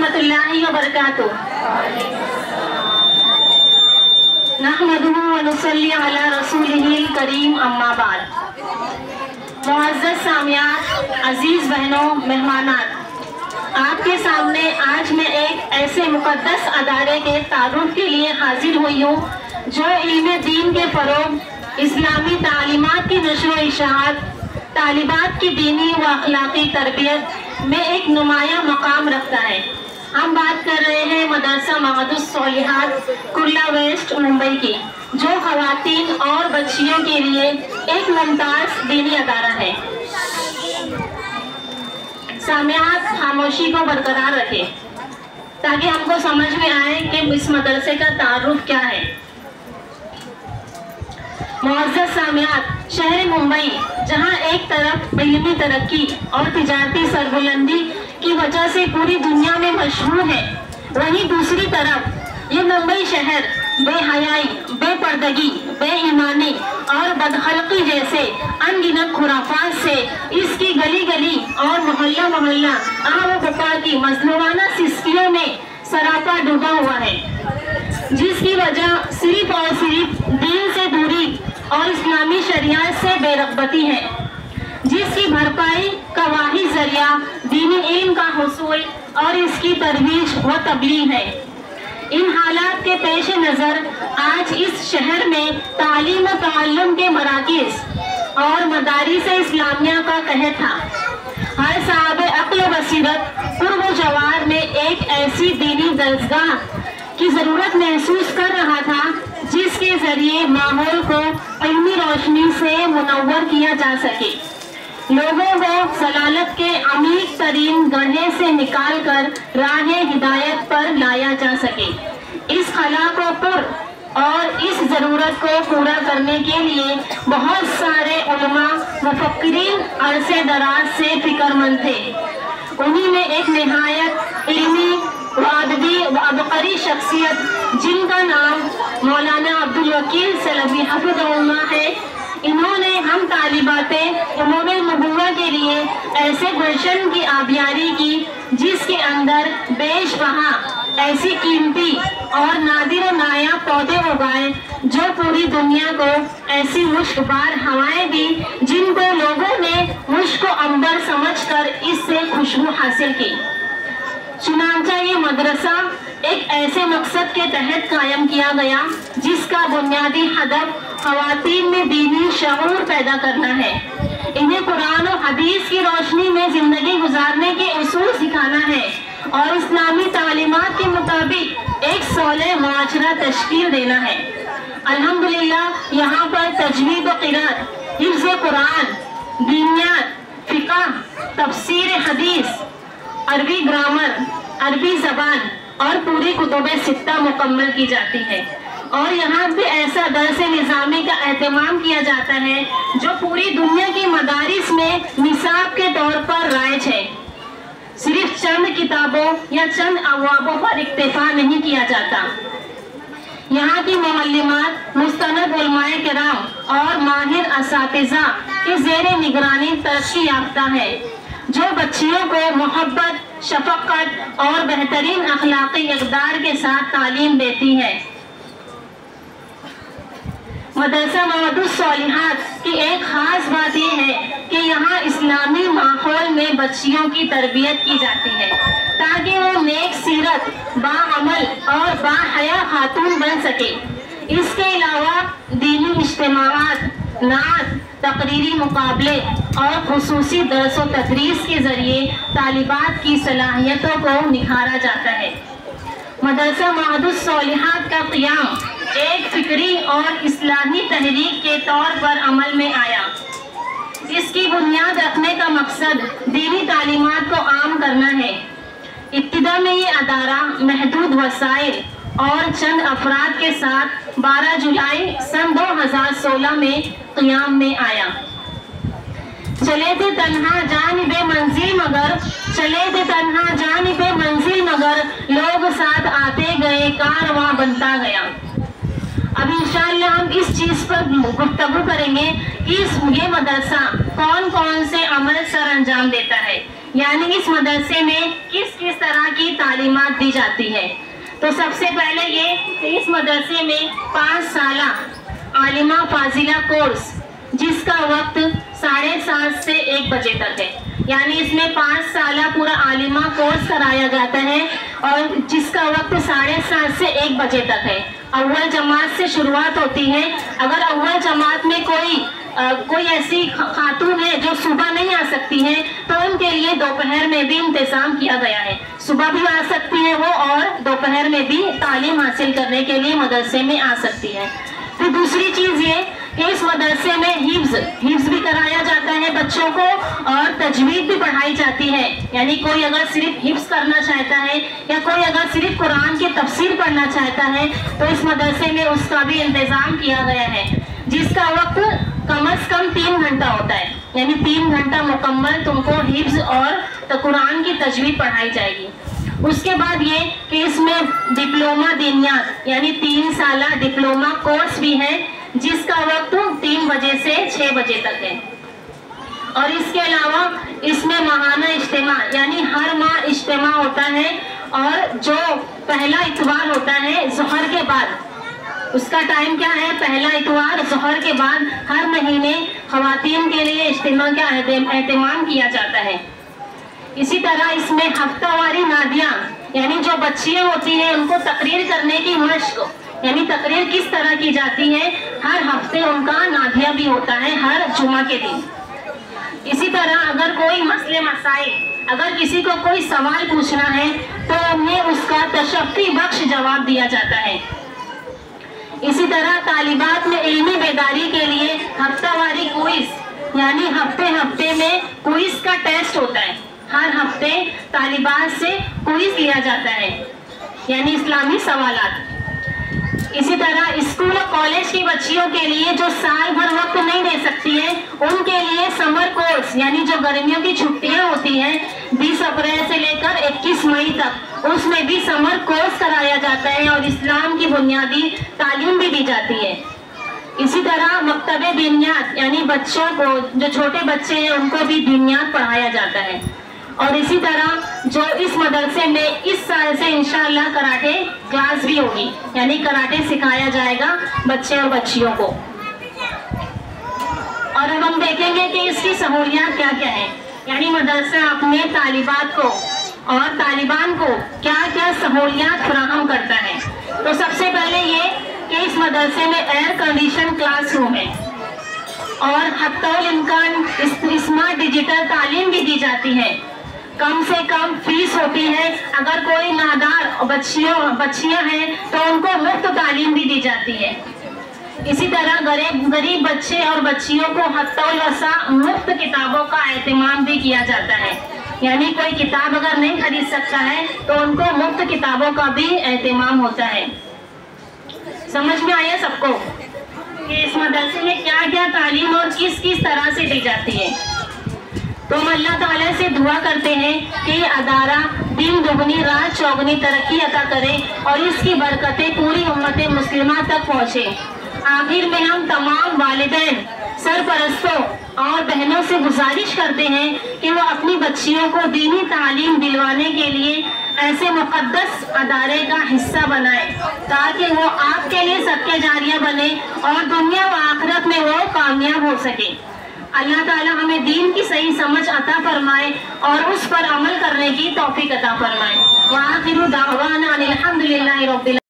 रहमतुल्लाहि व बरकातुहू। नहमदुहु व नुसल्ली अला रसूलिहिल करीम, अम्मा बाद। मुअज़्ज़ज़ सामियात, अजीज बहनों, मेहमानात, आपके सामने आज मैं एक ऐसे मुक़द्दस अदारे के तारुफ के लिए हाजिर हुई हूँ जो इल्म दीन के फ़रोग़, इस्लामी तालीमात की नश्र व इशाअत, तालिबात की दीनी व अखलाकी तरबियत में एक नुमाया मकाम रखता है। हम बात कर रहे हैं मदरसा मअदुस सोलिहात कुर्ला वेस्ट मुंबई की, जो ख़वातीन और बच्चियों के लिए एक मुमताज़ दीनी अदारा है। सामियात, खामोशी को बरकरार रखें ताकि हमको समझ में आए कि इस मदरसे का तारुफ क्या है। मुअज़्ज़ज़ सामियात, शहर मुंबई जहां एक तरफ इल्मी तरक्की और तिजारती सरबुलंदी की वजह से पूरी दुनिया में मशहूर है, वहीं दूसरी तरफ ये मुंबई शहर बेहयाई, बेपर्दगी, बेईमानी और बदखलकी जैसे अनगिनत खुराफात से इसकी गली गली और मोहल्ला मोहल्ला आम बका की मजलूमाना सिस्कियों में सरापा डूबा हुआ है, जिसकी वजह सिर्फ और सिर्फ दीन से दूरी और इस्लामी शरीयत से बेरग़बती है, जिसकी भरपाई का वाहिद जरिया दीनी इल्म का हुसूल और इसकी तरवीज व तबलीग है। इन हालात के पेश नज़र आज इस शहर में तालीम व तअल्लुम के मराकिज़ और मदारिस इस्लामिया का कहर था। हर साहब अक्ल बसीरत पूर्व जवार में एक ऐसी दीनी दरसगाह की ज़रूरत महसूस कर रहा था जिसके ज़रिए माहौल को इल्मी रोशनी से मुनव्वर किया जा सके, लोगों को सलालत के अमीक तरीन गड्ढे से निकाल कर राह हिदायत पर लाया जा सके। इस खला को पुर और इस ज़रूरत को पूरा करने के लिए बहुत सारे उलमा मुफक्किरीन अरसे दराज से फिक्रमंद थे। उन्हीं में एक निहायत इल्मी व अदबी व अबकरी शख्सियत जिनका नाम मौलाना अब्दुल वकील सलफ़ी हफ़िज़हुल्लाह है। इन्होंने हम तालिबाते उलूमुल नबुव्वा के लिए ऐसे गुलशन की आबियारी की जिसके अंदर बेश बहा ऐसी कीमती और नादिर नायाब पौधे उगाए जो पूरी दुनिया को ऐसी मुश्कबार हवाएं दी जिनको लोगों ने मुश्क अंबर समझकर इससे खुशबू हासिल की। चुनांचा ये मदरसा एक ऐसे मकसद के तहत कायम किया गया जिसका बुनियादी हदफ ख़वातीन में दीनी शऊर पैदा करना है, इन्हें कुरान और हदीस की रोशनी में ज़िंदगी गुजारने के उसूल सिखाना है और इस्लामी तालीमात के मुताबिक एक सौले मुआशरा तश्कील देना है। अल्हम्दुलिल्लाह यहाँ पर तजवीद व क़िरात, हिफ्ज़ कुरान, दीनियात, फ़िक़्ह, तफसीर हदीस, अरबी ग्रामर, अरबी ज़बान और पूरी कुतुब सित्ता मुकम्मल की जाती है। और यहाँ पे ऐसा दरस निज़ामी का एहतमाम किया जाता है जो पूरी दुनिया की मदारिस में निसाब के तौर पर राइज है। सिर्फ चंद किताबों या चंद अबवाबों पर इक्तिफा नहीं किया जाता। यहाँ की मुअल्लिमात मुस्तनद उलमाए किराम और माहिर असातिज़ा के ज़ेरे निगरानी तरक्की याफ्ता है, जो बच्चियों को मोहब्बत, शफ़क़त और बेहतरीन अखलाकी इक़दार के साथ तालीम देती है। मदरसा मअदुस सोलिहात की एक ख़ास बात यह है कि यहाँ इस्लामी माहौल में बच्चियों की तरबियत की जाती है ताकि वो नेक सीरत, बाअमल और बाहया खातून बन सके। इसके अलावा दीनी इज्तिमाआत, नात, तकरीरी मुकाबले और खुसूसी दर्स व तदरीस के ज़रिए तालिबात की सलाहियतों को निखारा जाता है। मदरसा मअदुस सोलिहात का क़ियाम एक फ़िक्री और इस्लाही तहरीक के तौर पर अमल में आया। इसकी बुनियाद रखने का मकसद दीनी तालीमात को आम करना है। इब्तिदा में ये अदारा महदूद वसाइल और चंद अफराद के साथ 12 जुलाई सन 2016 में क़ियाम में आया। चले थे तन्हा जानिबे मंजिल मगर, चले थे तन्हा जानिबे मंजिल मगर, लोग साथ आते गए कारवां बनता गया। अब इंशाअल्लाह हम इस चीज़ पर गुफ्तगू करेंगे कि ये मदरसा कौन कौन से अमल सर अंजाम देता है। यानी इस मदरसे में किस किस तरह की तालीमात दी जाती है। तो सबसे पहले ये इस मदरसे में 5 साल आलिमा फाजिला कोर्स जिसका वक्त 7:30 से 1 बजे तक है, यानी इसमें 5 साल पूरा आलिमा कोर्स कराया जाता है और जिसका वक्त 7:30 से 1 बजे तक है। अव्वल जमात से शुरुआत होती है। अगर अव्वल जमात में कोई ऐसी खातून है जो सुबह नहीं आ सकती है तो उनके लिए दोपहर में भी इंतजाम किया गया है। सुबह भी आ सकती है वो और दोपहर में भी तालीम हासिल करने के लिए मदरसे में आ सकती है। फिर दूसरी चीज़ ये कि इस मदरसे में हिफ्ज भी कराया जाता है बच्चों को और तजवीद भी पढ़ाई जाती है। यानी कोई अगर सिर्फ हिफ्ज करना चाहता है या कोई अगर सिर्फ कुरान की तफसीर पढ़ना चाहता है तो इस मदरसे में उसका भी इंतज़ाम किया गया है, जिसका वक्त कम से कम 3 घंटा होता है। यानी 3 घंटा मुकम्मल तुमको हिफ्ज और कुरान की तजवीद पढ़ाई जाएगी। उसके बाद ये कि इसमें डिप्लोमा दीनियात यानी 3 साल डिप्लोमा कोर्स भी है, जिसका वक्त 3 बजे से 6 बजे तक है। और इसके अलावा इसमें माहाना इज्तिमा यानी हर माह इज्तिमा होता है और जो पहला इतवार होता है ज़ोहर के बाद, उसका टाइम क्या है, पहला इतवार ज़ोहर के बाद हर महीने ख़वातीन के लिए इज्तिमा का एहतमाम किया जाता है। इसी तरह इसमें हफ्तावारी नादिया यानी जो बच्चियाँ होती हैं उनको तकरीर करने की मश्क, यानी तकरीर किस तरह की जाती है, हर हफ्ते उनका नादिया भी होता है हर जुमा के दिन। इसी तरह अगर कोई मसले मसाइल, अगर किसी को कोई सवाल पूछना है तो उन्हें उसका तशफ़्फ़ी बख्श जवाब दिया जाता है। इसी तरह तालिबात में इल्मी बेदारी के लिए हफ्तावारी क्विज़ यानी हफ्ते में क्विज़ का टेस्ट होता है। हर हफ्ते तालिबात से क्विज़ लिया जाता है यानी इस्लामी सवालात। इसी तरह स्कूल और कॉलेज की बच्चियों के लिए जो साल भर वक्त नहीं दे सकती है उनके लिए समर कोर्स यानी जो गर्मियों की छुट्टियां होती हैं 20 अप्रैल से लेकर 21 मई तक, उसमें भी समर कोर्स कराया जाता है और इस्लाम की बुनियादी तालीम भी दी जाती है। इसी तरह मकतबे दीनियात यानी बच्चों को, जो छोटे बच्चे हैं उनको भी दीनियात पढ़ाया जाता है। और इसी तरह जो इस मदरसे में इस साल से इंशाअल्लाह कराटे क्लास भी होगी, यानी कराटे सिखाया जाएगा बच्चे और बच्चियों को। और अब हम देखेंगे कि इसकी सहूलियात क्या क्या है, यानी मदरसा अपने तालिबात को और तालिबान को क्या क्या सहूलियात फराहम करता है। तो सबसे पहले ये कि इस मदरसे में एयर कंडीशन क्लासरूम है और हत्तौल इम्कान स्मार्ट डिजिटल तालीम भी दी जाती है। कम से कम फीस होती है, अगर कोई नादार बच्चियां हैं तो उनको मुफ्त तालीम भी दी जाती है। इसी तरह गरीब बच्चे और बच्चियों को हत्तौल वसा मुफ्त किताबों का एहतमाम भी किया जाता है, यानी कोई किताब अगर नहीं खरीद सकता है तो उनको मुफ्त किताबों का भी एहतमाम होता है। समझ में आया सबको कि इस मदरसे में क्या क्या तालीम और किस किस तरह से दी जाती है। तो हम अल्लाह ताला से दुआ करते हैं कि ये अदारा दिन दुगनी रात चौगनी तरक्की अता करे और इसकी बरकतें पूरी उम्मत मुस्लिमा तक पहुँचे। आखिर में हम तमाम वालिदैन, सरपरस्तों और बहनों से गुजारिश करते हैं कि वो अपनी बच्चियों को दीनी तालीम दिलवाने के लिए ऐसे मुक़द्दस अदारे का हिस्सा बनाए ताकि वो आपके लिए सदके जारिया बने और दुनिया व आखिरत में वो कामयाब हो सके। अल्लाह ताला हमें दीन की सही समझ अता फरमाए और उस पर अमल करने की तौफीक अता फरमाए। व आखिरु दावाना अनिल हम्दुलिल्लाहि रब्बिल